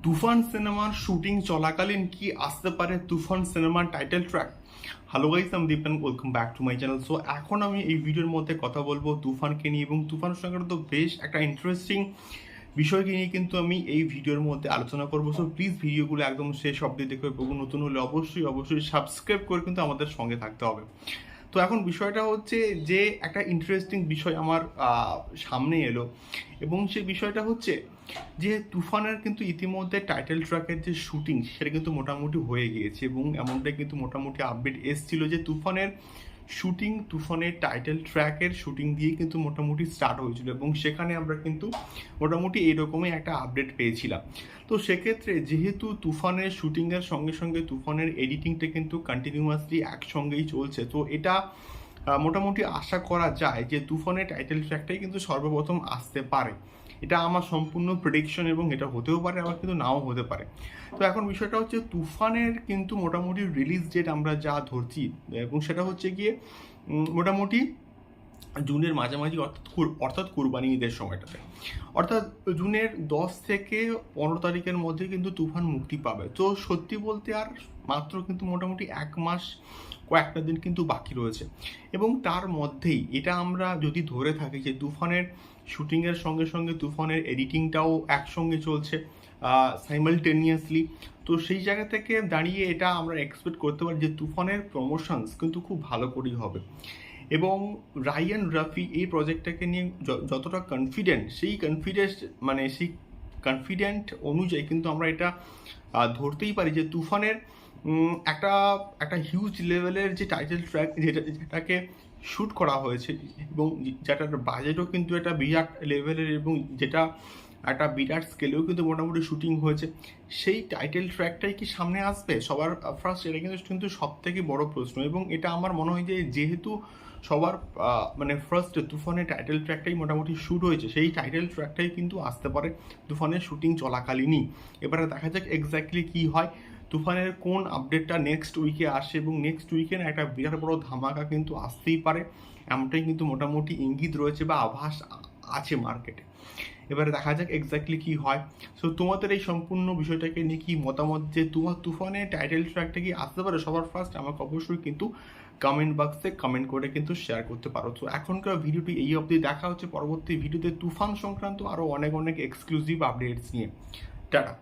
তুফান সিনেমার শুটিং চলাকালীন কি আসতে পারে তুফান সিনেমার টাইটেল ট্র্যাক? হ্যালো গাইস, আমি Deep and welcome back to my channel. So এখন আমি এই ভিডিওর মধ্যে কথা বলবো তুফানকে নিয়ে, এবং তুফান সংক্রান্ত বেশ একটা ইন্টারেস্টিং বিষয়কে নিয়ে কিন্তু আমি এই ভিডিওর মধ্যে আলোচনা করবো। সো প্লিজ ভিডিওগুলো একদম শেষ অবধি দেখবে, এবং নতুন হলে অবশ্যই সাবস্ক্রাইব করে কিন্তু আমাদের সঙ্গে থাকতে হবে। তো এখন বিষয়টা হচ্ছে যে একটা ইন্টারেস্টিং বিষয় আমার সামনে এলো, এবং সেই বিষয়টা হচ্ছে যে তুফানের কিন্তু ইতিমধ্যে টাইটেল ট্র্যাকের যে শুটিং সেটা কিন্তু মোটামুটি হয়ে গিয়েছে, এবং এমনটাই কিন্তু মোটামুটি আপডেট এসছিল যে তুফানের টাইটেল ট্র্যাকের শুটিং দিয়ে কিন্তু মোটামুটি স্টার্ট হয়েছিল, এবং সেখানে আমরা কিন্তু মোটামুটি এইরকমই একটা আপডেট পেয়েছিলাম। তো সেক্ষেত্রে যেহেতু তুফানের শুটিংয়ের সঙ্গে সঙ্গে তুফানের এডিটিংটা কিন্তু কন্টিনিউয়াসলি একসঙ্গেই চলছে, তো এটা মোটামুটি আশা করা যায় যে তুফানের টাইটেল ট্র্যাকটাই কিন্তু সর্বপ্রথম আসতে পারে। এটা আমার সম্পূর্ণ প্রেডিকশন, এবং এটা হতেও পারে আবার কিন্তু নাও হতে পারে। তো এখন বিষয়টা হচ্ছে তুফানের কিন্তু মোটামুটি রিলিজ ডেট আমরা যা ধরছি, এবং সেটা হচ্ছে গিয়ে মোটামুটি জুনের মাঝামাঝি, অর্থাৎ কুরবানি ঈদের সময়টাতে, অর্থাৎ জুনের 10 থেকে 15 তারিখের মধ্যে কিন্তু তুফান মুক্তি পাবে। তো সত্যি বলতে আর মাত্র কিন্তু মোটামুটি এক মাস কয়েকটা দিন কিন্তু বাকি রয়েছে, এবং তার মধ্যেই এটা আমরা যদি ধরে থাকি যে তুফানের শুটিংয়ের সঙ্গে সঙ্গে তুফানের এডিটিংটাও একসঙ্গে চলছে সাইমালটেনিয়াসলি, তো সেই জায়গা থেকে দাঁড়িয়ে এটা আমরা এক্সপেক্ট করতে পারি যে তুফানের প্রমোশনস কিন্তু খুব ভালো করেই হবে। এবং রায়ান রাফি এই প্রজেক্টটাকে নিয়ে যতটা কনফিডেন্ট, সেই কনফিডেন্ট অনুযায়ী কিন্তু আমরা এটা ধরতেই পারি যে তুফানের একটা একটা হিউজ লেভেলের যে টাইটেল ট্র্যাক যেটাকে শ্যুট করা হয়েছে, এবং যেটার বাজেটও কিন্তু একটা বিরাট লেভেলের, এবং যেটা একটা বিরাট স্কেলেও কিন্তু মোটামুটি শুটিং হয়েছে, সেই টাইটেল ট্র্যাকটাই কি সামনে আসবে সবার ফার্স্ট? এটা কিন্তু সব থেকে বড় প্রশ্ন। এবং এটা আমার মনে হয় যে যেহেতু সবার ফার্স্ট তুফানের টাইটেল ট্র্যাকটাই মোটামুটি শ্যুট হয়েছে, সেই টাইটেল ট্র্যাকটাই কিন্তু আসতে পারে তুফানের শুটিং চলাকালীনই। এবারে দেখা যাক এক্স্যাক্টলি কী হয়, তুফানের কোন আপডেটটা নেক্সট উইকে আসে, এবং নেক্সট উইকের একটা বিরাট বড় ধামাকা কিন্তু আসতেই পারে, এমনটাই কিন্তু মোটামুটি ইঙ্গিত রয়েছে বা আভাস আছে মার্কেটে। এবারে দেখা যাক এক্স্যাক্টলি কী হয়। সো তোমাদের এই সম্পূর্ণ বিষয়টাকে নিয়ে কি মতামত, যে তুফানের টাইটেল ট্র্যাকটা কি আসতে পারে সবার ফার্স্ট? আমাকে অবশ্যই কিন্তু কমেন্ট বক্সে কমেন্ট করে কিন্তু শেয়ার করতে পারো। তো এখনকার ভিডিওটি এই অবধি, দেখা হচ্ছে পরবর্তী ভিডিওতে তুফান সংক্রান্ত আরও অনেক এক্সক্লুসিভ আপডেটস নিয়ে। টাটা।